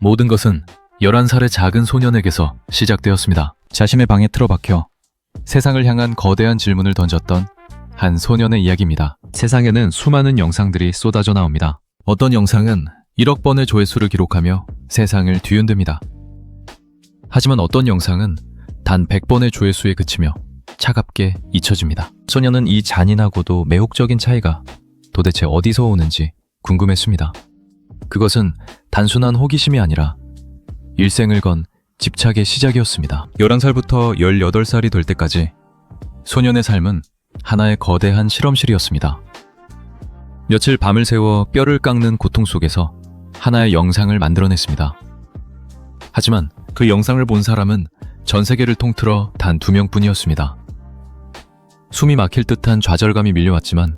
모든 것은 11살의 작은 소년에게서 시작되었습니다. 자신의 방에 틀어박혀 세상을 향한 거대한 질문을 던졌던 한 소년의 이야기입니다. 세상에는 수많은 영상들이 쏟아져 나옵니다. 어떤 영상은 1억 번의 조회수를 기록하며 세상을 뒤흔듭니다. 하지만 어떤 영상은 단 100번의 조회수에 그치며 차갑게 잊혀집니다. 소년은 이 잔인하고도 매혹적인 차이가 도대체 어디서 오는지 궁금했습니다. 그것은 단순한 호기심이 아니라 일생을 건 집착의 시작이었습니다. 11살부터 18살이 될 때까지 소년의 삶은 하나의 거대한 실험실이었습니다. 며칠 밤을 새워 뼈를 깎는 고통 속에서 하나의 영상을 만들어냈습니다. 하지만 그 영상을 본 사람은 전 세계를 통틀어 단 2명뿐이었습니다. 숨이 막힐 듯한 좌절감이 밀려왔지만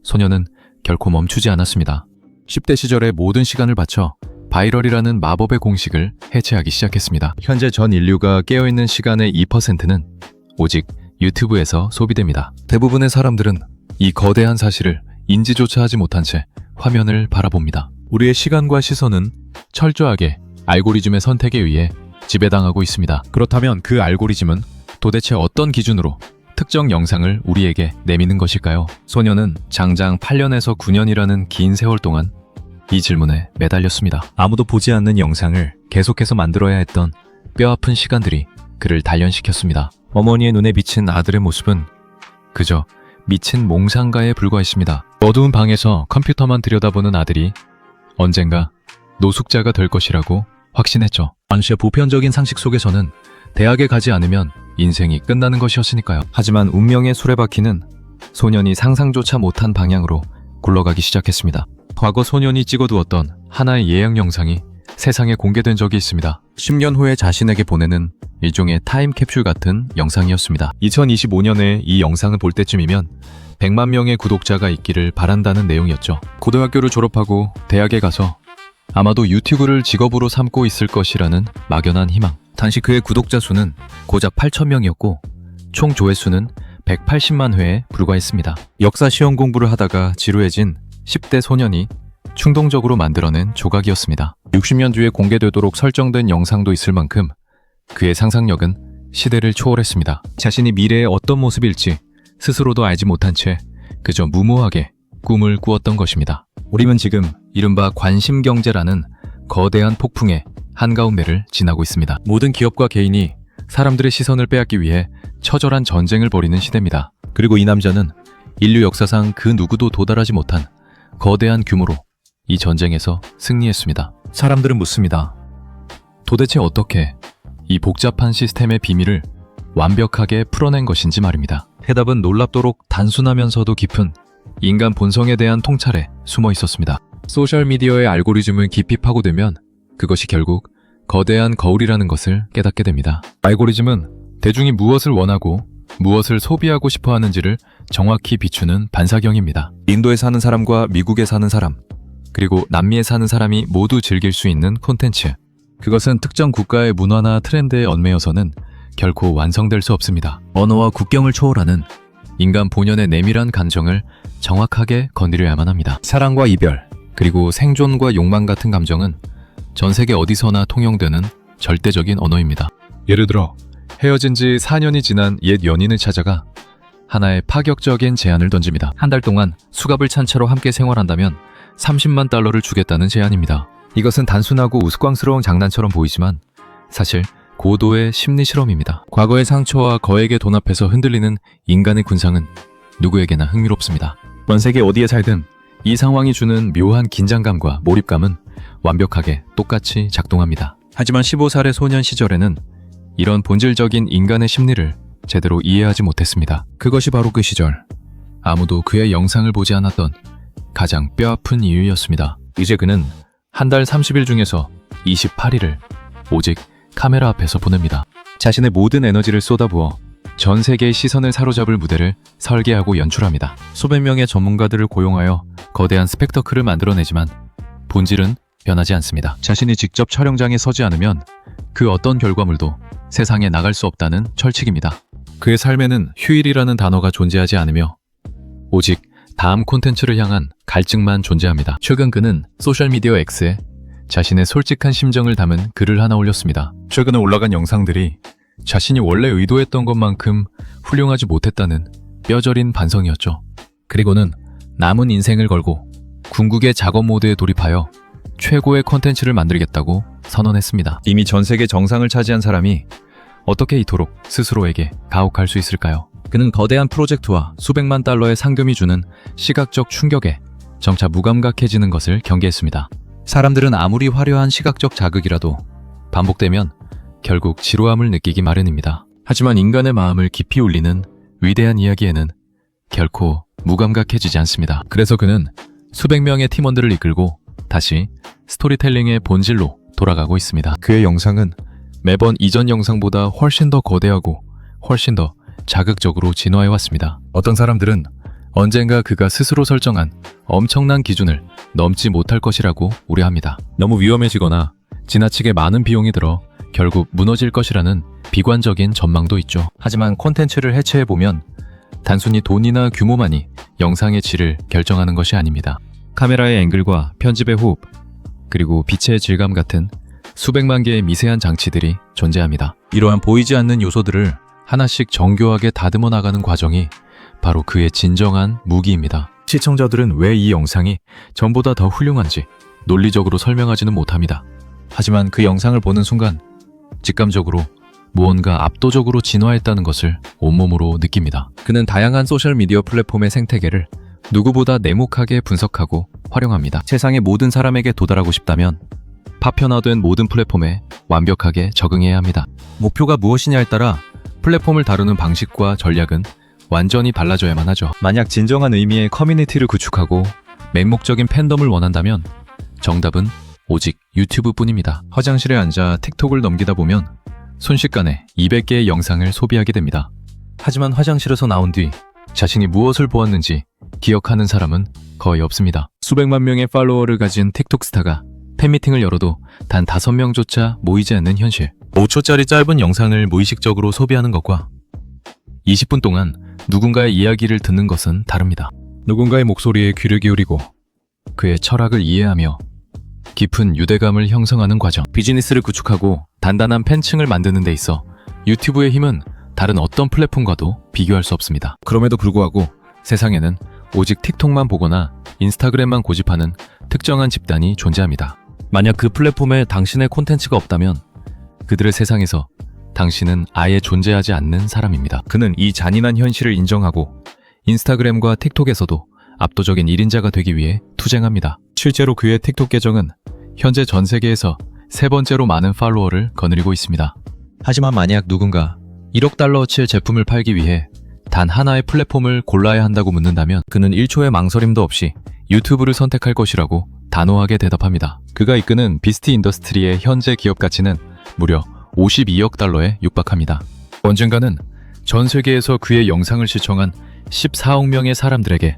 소년은 결코 멈추지 않았습니다. 10대 시절의 모든 시간을 바쳐 바이럴이라는 마법의 공식을 해체하기 시작했습니다. 현재 전 인류가 깨어있는 시간의 2%는 오직 유튜브에서 소비됩니다. 대부분의 사람들은 이 거대한 사실을 인지조차 하지 못한 채 화면을 바라봅니다. 우리의 시간과 시선은 철저하게 알고리즘의 선택에 의해 지배당하고 있습니다. 그렇다면 그 알고리즘은 도대체 어떤 기준으로 특정 영상을 우리에게 내미는 것일까요? 소년은 장장 8년에서 9년이라는 긴 세월 동안 이 질문에 매달렸습니다. 아무도 보지 않는 영상을 계속해서 만들어야 했던 뼈아픈 시간들이 그를 단련시켰습니다. 어머니의 눈에 비친 아들의 모습은 그저 미친 몽상가에 불과했습니다. 어두운 방에서 컴퓨터만 들여다보는 아들이 언젠가 노숙자가 될 것이라고 확신했죠. 당시의 보편적인 상식 속에서는 대학에 가지 않으면 인생이 끝나는 것이었으니까요. 하지만 운명의 수레바퀴는 소년이 상상조차 못한 방향으로 굴러가기 시작했습니다. 과거 소년이 찍어두었던 하나의 예약 영상이 세상에 공개된 적이 있습니다. 10년 후에 자신에게 보내는 일종의 타임캡슐 같은 영상이었습니다. 2025년에 이 영상을 볼 때쯤이면 100만 명의 구독자가 있기를 바란다는 내용이었죠. 고등학교를 졸업하고 대학에 가서 아마도 유튜브를 직업으로 삼고 있을 것이라는 막연한 희망. 당시 그의 구독자 수는 고작 8,000명이었고 총 조회수는 180만 회에 불과했습니다. 역사 시험 공부를 하다가 지루해진 10대 소년이 충동적으로 만들어낸 조각이었습니다. 60년 뒤에 공개되도록 설정된 영상도 있을 만큼 그의 상상력은 시대를 초월했습니다. 자신이 미래의 어떤 모습일지 스스로도 알지 못한 채 그저 무모하게 꿈을 꾸었던 것입니다. 우리는 지금 이른바 관심경제라는 거대한 폭풍의 한가운데를 지나고 있습니다. 모든 기업과 개인이 사람들의 시선을 빼앗기 위해 처절한 전쟁을 벌이는 시대입니다. 그리고 이 남자는 인류 역사상 그 누구도 도달하지 못한 거대한 규모로 이 전쟁에서 승리했습니다. 사람들은 묻습니다. 도대체 어떻게 이 복잡한 시스템의 비밀을 완벽하게 풀어낸 것인지 말입니다. 해답은 놀랍도록 단순하면서도 깊은 인간 본성에 대한 통찰에 숨어 있었습니다. 소셜미디어의 알고리즘을 깊이 파고들면 그것이 결국 거대한 거울이라는 것을 깨닫게 됩니다. 알고리즘은 대중이 무엇을 원하고 무엇을 소비하고 싶어 하는지를 정확히 비추는 반사경입니다. 인도에 사는 사람과 미국에 사는 사람, 그리고 남미에 사는 사람이 모두 즐길 수 있는 콘텐츠. 그것은 특정 국가의 문화나 트렌드에 얽매여서는 결코 완성될 수 없습니다. 언어와 국경을 초월하는 인간 본연의 내밀한 감정을 정확하게 건드려야만 합니다. 사랑과 이별, 그리고 생존과 욕망 같은 감정은 전 세계 어디서나 통용되는 절대적인 언어입니다. 예를 들어 헤어진 지 4년이 지난 옛 연인을 찾아가 하나의 파격적인 제안을 던집니다. 한 달 동안 수갑을 찬 채로 함께 생활한다면 30만 달러를 주겠다는 제안입니다. 이것은 단순하고 우스꽝스러운 장난처럼 보이지만 사실 고도의 심리 실험입니다. 과거의 상처와 거액의 돈 앞에서 흔들리는 인간의 군상은 누구에게나 흥미롭습니다. 전 세계 어디에 살든 이 상황이 주는 묘한 긴장감과 몰입감은 완벽하게 똑같이 작동합니다. 하지만 15살의 소년 시절에는 이런 본질적인 인간의 심리를 제대로 이해하지 못했습니다. 그것이 바로 그 시절 아무도 그의 영상을 보지 않았던 가장 뼈아픈 이유였습니다. 이제 그는 한 달 30일 중에서 28일을 오직 카메라 앞에서 보냅니다. 자신의 모든 에너지를 쏟아부어 전 세계의 시선을 사로잡을 무대를 설계하고 연출합니다. 수백 명의 전문가들을 고용하여 거대한 스펙터클을 만들어내지만 본질은 변하지 않습니다. 자신이 직접 촬영장에 서지 않으면 그 어떤 결과물도 세상에 나갈 수 없다는 철칙입니다. 그의 삶에는 휴일이라는 단어가 존재하지 않으며 오직 다음 콘텐츠를 향한 갈증만 존재합니다. 최근 그는 소셜미디어 X에 자신의 솔직한 심정을 담은 글을 하나 올렸습니다. 최근에 올라간 영상들이 자신이 원래 의도했던 것만큼 훌륭하지 못했다는 뼈저린 반성이었죠. 그리고는 남은 인생을 걸고 궁극의 작업 모드에 돌입하여 최고의 콘텐츠를 만들겠다고 선언했습니다. 이미 전 세계 정상을 차지한 사람이 어떻게 이토록 스스로에게 가혹할 수 있을까요? 그는 거대한 프로젝트와 수백만 달러의 상금이 주는 시각적 충격에 점차 무감각해지는 것을 경계했습니다. 사람들은 아무리 화려한 시각적 자극이라도 반복되면 결국 지루함을 느끼기 마련입니다. 하지만 인간의 마음을 깊이 울리는 위대한 이야기에는 결코 무감각해지지 않습니다. 그래서 그는 수백 명의 팀원들을 이끌고 다시 스토리텔링의 본질로 돌아가고 있습니다. 그의 영상은 매번 이전 영상보다 훨씬 더 거대하고 훨씬 더 자극적으로 진화해왔습니다. 어떤 사람들은 언젠가 그가 스스로 설정한 엄청난 기준을 넘지 못할 것이라고 우려합니다. 너무 위험해지거나 지나치게 많은 비용이 들어 결국 무너질 것이라는 비관적인 전망도 있죠. 하지만 콘텐츠를 해체해보면 단순히 돈이나 규모만이 영상의 질을 결정하는 것이 아닙니다. 카메라의 앵글과 편집의 호흡, 그리고 빛의 질감 같은 수백만 개의 미세한 장치들이 존재합니다. 이러한 보이지 않는 요소들을 하나씩 정교하게 다듬어 나가는 과정이 바로 그의 진정한 무기입니다. 시청자들은 왜 이 영상이 전보다 더 훌륭한지 논리적으로 설명하지는 못합니다. 하지만 그 영상을 보는 순간 직감적으로 무언가 압도적으로 진화했다는 것을 온몸으로 느낍니다. 그는 다양한 소셜미디어 플랫폼의 생태계를 누구보다 냉혹하게 분석하고 활용합니다. 세상의 모든 사람에게 도달하고 싶다면 파편화된 모든 플랫폼에 완벽하게 적응해야 합니다. 목표가 무엇이냐에 따라 플랫폼을 다루는 방식과 전략은 완전히 달라져야만 하죠. 만약 진정한 의미의 커뮤니티를 구축하고 맹목적인 팬덤을 원한다면 정답은 오직 유튜브뿐입니다. 화장실에 앉아 틱톡을 넘기다 보면 순식간에 200개의 영상을 소비하게 됩니다. 하지만 화장실에서 나온 뒤 자신이 무엇을 보았는지 기억하는 사람은 거의 없습니다. 수백만 명의 팔로워를 가진 틱톡 스타가 팬미팅을 열어도 단 5명조차 모이지 않는 현실. 5초짜리 짧은 영상을 무의식적으로 소비하는 것과 20분 동안 누군가의 이야기를 듣는 것은 다릅니다. 누군가의 목소리에 귀를 기울이고 그의 철학을 이해하며 깊은 유대감을 형성하는 과정. 비즈니스를 구축하고 단단한 팬층을 만드는 데 있어 유튜브의 힘은 다른 어떤 플랫폼과도 비교할 수 없습니다. 그럼에도 불구하고 세상에는 오직 틱톡만 보거나 인스타그램만 고집하는 특정한 집단이 존재합니다. 만약 그 플랫폼에 당신의 콘텐츠가 없다면 그들의 세상에서 당신은 아예 존재하지 않는 사람입니다. 그는 이 잔인한 현실을 인정하고 인스타그램과 틱톡에서도 압도적인 1인자가 되기 위해 투쟁합니다. 실제로 그의 틱톡 계정은 현재 전 세계에서 3번째로 많은 팔로워를 거느리고 있습니다. 하지만 만약 누군가 1억 달러어치의 제품을 팔기 위해 단 하나의 플랫폼을 골라야 한다고 묻는다면 그는 1초의 망설임도 없이 유튜브를 선택할 것이라고 단호하게 대답합니다. 그가 이끄는 비스티 인더스트리의 현재 기업 가치는 무려 52억 달러에 육박합니다. 언젠가는 전 세계에서 그의 영상을 시청한 14억 명의 사람들에게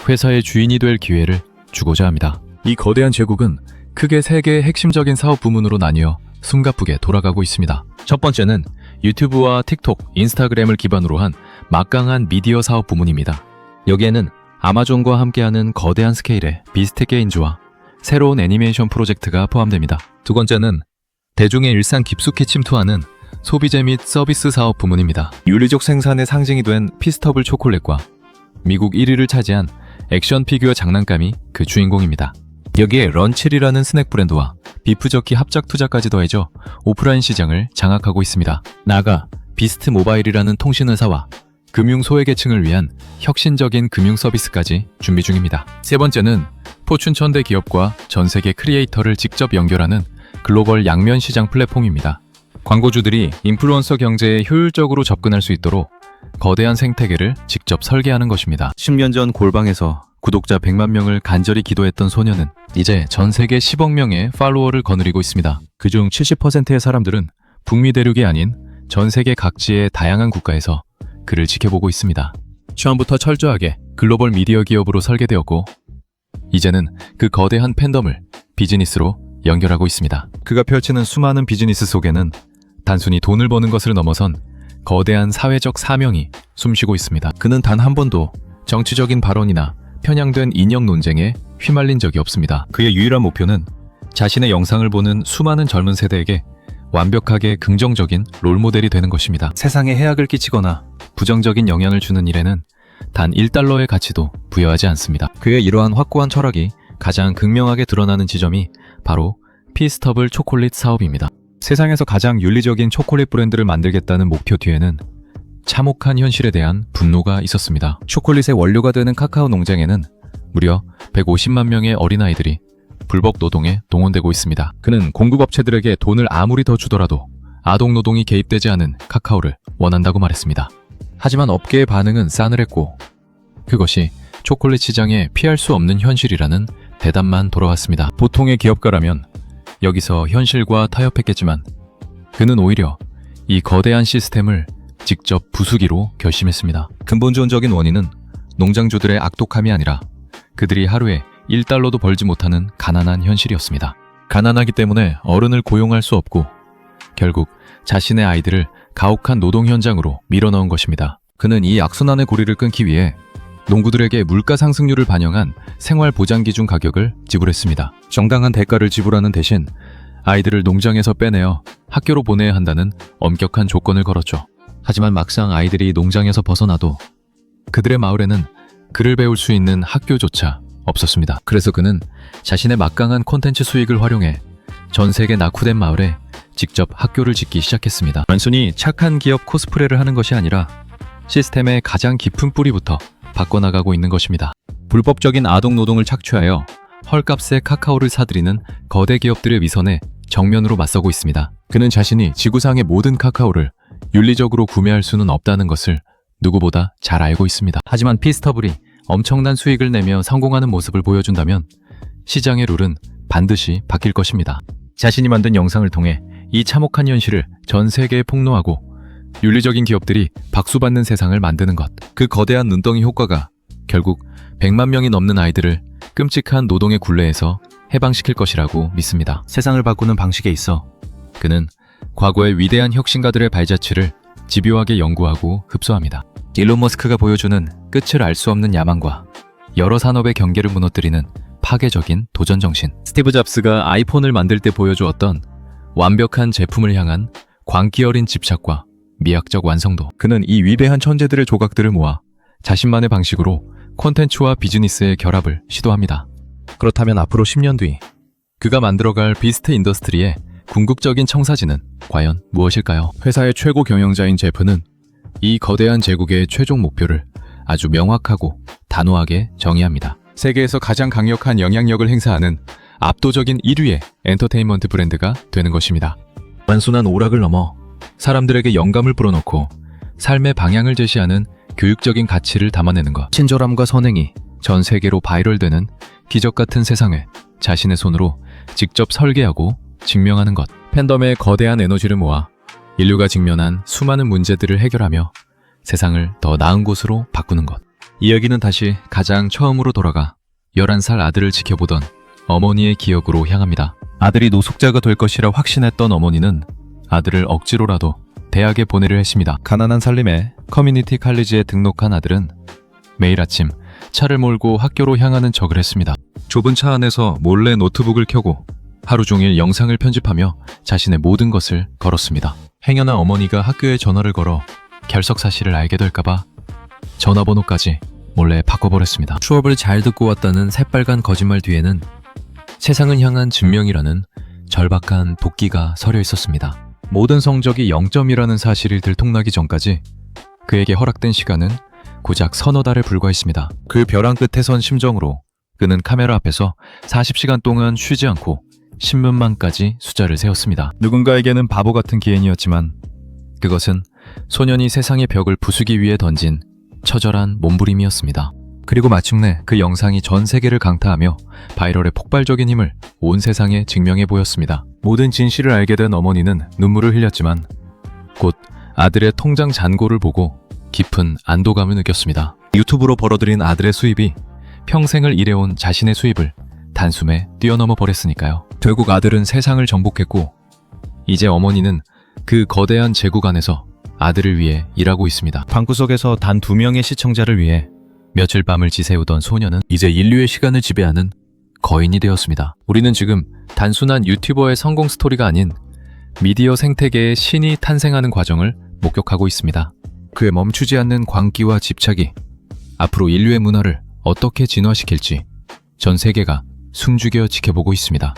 회사의 주인이 될 기회를 주고자 합니다. 이 거대한 제국은 크게 3개의 핵심적인 사업 부문으로 나뉘어 숨가쁘게 돌아가고 있습니다. 첫 번째는 유튜브와 틱톡, 인스타그램을 기반으로 한 막강한 미디어 사업 부문입니다. 여기에는 아마존과 함께하는 거대한 스케일의 비스트 게임즈와 새로운 애니메이션 프로젝트가 포함됩니다. 두 번째는 대중의 일상 깊숙이 침투하는 소비재 및 서비스 사업 부문입니다. 윤리적 생산의 상징이 된 피스터블 초콜릿과 미국 1위를 차지한 액션 피규어 장난감이 그 주인공입니다. 여기에 런칠이라는 스낵 브랜드와 비프저키 합작 투자까지 더해져 오프라인 시장을 장악하고 있습니다. 나아가 비스트 모바일이라는 통신회사와 금융 소외계층을 위한 혁신적인 금융 서비스까지 준비 중입니다. 세 번째는 포춘 1000대 기업과 전 세계 크리에이터를 직접 연결하는 글로벌 양면 시장 플랫폼입니다. 광고주들이 인플루언서 경제에 효율적으로 접근할 수 있도록 거대한 생태계를 직접 설계하는 것입니다. 10년 전 골방에서 구독자 100만 명을 간절히 기도했던 소녀는 이제 전 세계 10억 명의 팔로워를 거느리고 있습니다. 그중 70%의 사람들은 북미 대륙이 아닌 전 세계 각지의 다양한 국가에서 그를 지켜보고 있습니다. 처음부터 철저하게 글로벌 미디어 기업으로 설계되었고 이제는 그 거대한 팬덤을 비즈니스로 연결하고 있습니다. 그가 펼치는 수많은 비즈니스 속에는 단순히 돈을 버는 것을 넘어선 거대한 사회적 사명이 숨쉬고 있습니다. 그는 단 한 번도 정치적인 발언이나 편향된 인형 논쟁에 휘말린 적이 없습니다. 그의 유일한 목표는 자신의 영상을 보는 수많은 젊은 세대에게 완벽하게 긍정적인 롤모델이 되는 것입니다. 세상에 해악을 끼치거나 부정적인 영향을 주는 일에는 단 1달러의 가치도 부여하지 않습니다. 그의 이러한 확고한 철학이 가장 극명하게 드러나는 지점이 바로 피스터블 초콜릿 사업입니다. 세상에서 가장 윤리적인 초콜릿 브랜드를 만들겠다는 목표 뒤에는 참혹한 현실에 대한 분노가 있었습니다. 초콜릿의 원료가 되는 카카오 농장에는 무려 150만 명의 어린아이들이 불법 노동에 동원되고 있습니다. 그는 공급업체들에게 돈을 아무리 더 주더라도 아동노동이 개입되지 않은 카카오를 원한다고 말했습니다. 하지만 업계의 반응은 싸늘했고 그것이 초콜릿 시장에 피할 수 없는 현실이라는 대답만 돌아왔습니다. 보통의 기업가라면 여기서 현실과 타협했겠지만 그는 오히려 이 거대한 시스템을 직접 부수기로 결심했습니다. 근본적인 원인은 농장주들의 악독함이 아니라 그들이 하루에 1달러도 벌지 못하는 가난한 현실이었습니다. 가난하기 때문에 어른을 고용할 수 없고 결국 자신의 아이들을 가혹한 노동 현장으로 밀어넣은 것입니다. 그는 이 악순환의 고리를 끊기 위해 농구들에게 물가 상승률을 반영한 생활보장기준 가격을 지불했습니다. 정당한 대가를 지불하는 대신 아이들을 농장에서 빼내어 학교로 보내야 한다는 엄격한 조건을 걸었죠. 하지만 막상 아이들이 농장에서 벗어나도 그들의 마을에는 글을 배울 수 있는 학교조차 없었습니다. 그래서 그는 자신의 막강한 콘텐츠 수익을 활용해 전 세계 낙후된 마을에 직접 학교를 짓기 시작했습니다. 단순히 착한 기업 코스프레를 하는 것이 아니라 시스템의 가장 깊은 뿌리부터 바꿔나가고 있는 것입니다. 불법적인 아동노동을 착취하여 헐값에 카카오를 사들이는 거대 기업들의 위선에 정면으로 맞서고 있습니다. 그는 자신이 지구상의 모든 카카오를 윤리적으로 구매할 수는 없다는 것을 누구보다 잘 알고 있습니다. 하지만 피스터블이 엄청난 수익을 내며 성공하는 모습을 보여준다면 시장의 룰은 반드시 바뀔 것입니다. 자신이 만든 영상을 통해 이 참혹한 현실을 전 세계에 폭로하고 윤리적인 기업들이 박수받는 세상을 만드는 것. 그 거대한 눈덩이 효과가 결국 100만 명이 넘는 아이들을 끔찍한 노동의 굴레에서 해방시킬 것이라고 믿습니다. 세상을 바꾸는 방식에 있어 그는 과거의 위대한 혁신가들의 발자취를 집요하게 연구하고 흡수합니다. 일론 머스크가 보여주는 끝을 알 수 없는 야망과 여러 산업의 경계를 무너뜨리는 파괴적인 도전 정신. 스티브 잡스가 아이폰을 만들 때 보여주었던 완벽한 제품을 향한 광기 어린 집착과 미학적 완성도. 그는 이 위대한 천재들의 조각들을 모아 자신만의 방식으로 콘텐츠와 비즈니스의 결합을 시도합니다. 그렇다면 앞으로 10년 뒤 그가 만들어갈 비스트 인더스트리의 궁극적인 청사진은 과연 무엇일까요? 회사의 최고 경영자인 제프는 이 거대한 제국의 최종 목표를 아주 명확하고 단호하게 정의합니다. 세계에서 가장 강력한 영향력을 행사하는 압도적인 1위의 엔터테인먼트 브랜드가 되는 것입니다. 단순한 오락을 넘어 사람들에게 영감을 불어넣고 삶의 방향을 제시하는 교육적인 가치를 담아내는 것. 친절함과 선행이 전 세계로 바이럴되는 기적 같은 세상을 자신의 손으로 직접 설계하고 증명하는 것. 팬덤의 거대한 에너지를 모아 인류가 직면한 수많은 문제들을 해결하며 세상을 더 나은 곳으로 바꾸는 것. 이야기는 다시 가장 처음으로 돌아가 11살 아들을 지켜보던 어머니의 기억으로 향합니다. 아들이 노숙자가 될 것이라 확신했던 어머니는 아들을 억지로라도 대학에 보내려 했습니다. 가난한 살림에 커뮤니티 칼리지에 등록한 아들은 매일 아침 차를 몰고 학교로 향하는 척을 했습니다. 좁은 차 안에서 몰래 노트북을 켜고 하루 종일 영상을 편집하며 자신의 모든 것을 걸었습니다. 행여나 어머니가 학교에 전화를 걸어 결석 사실을 알게 될까봐 전화번호까지 몰래 바꿔버렸습니다. 수업을 잘 듣고 왔다는 새빨간 거짓말 뒤에는 세상을 향한 증명이라는 절박한 도끼가 서려 있었습니다. 모든 성적이 0점이라는 사실이 들통나기 전까지 그에게 허락된 시간은 고작 서너 달에 불과했습니다. 그 벼랑 끝에 선 심정으로 그는 카메라 앞에서 40시간 동안 쉬지 않고 신문만까지 숫자를 세웠습니다. 누군가에게는 바보 같은 기행이었지만 그것은 소년이 세상의 벽을 부수기 위해 던진 처절한 몸부림이었습니다. 그리고 마침내 그 영상이 전 세계를 강타하며 바이럴의 폭발적인 힘을 온 세상에 증명해 보였습니다. 모든 진실을 알게 된 어머니는 눈물을 흘렸지만 곧 아들의 통장 잔고를 보고 깊은 안도감을 느꼈습니다. 유튜브로 벌어들인 아들의 수입이 평생을 일해온 자신의 수입을 단숨에 뛰어넘어 버렸으니까요. 결국 아들은 세상을 정복했고 이제 어머니는 그 거대한 제국 안에서 아들을 위해 일하고 있습니다. 방구석에서 단 2명의 시청자를 위해 며칠 밤을 지새우던 소녀는 이제 인류의 시간을 지배하는 거인이 되었습니다. 우리는 지금 단순한 유튜버의 성공 스토리가 아닌 미디어 생태계의 신이 탄생하는 과정을 목격하고 있습니다. 그의 멈추지 않는 광기와 집착이 앞으로 인류의 문화를 어떻게 진화시킬지 전 세계가 숨죽여 지켜보고 있습니다.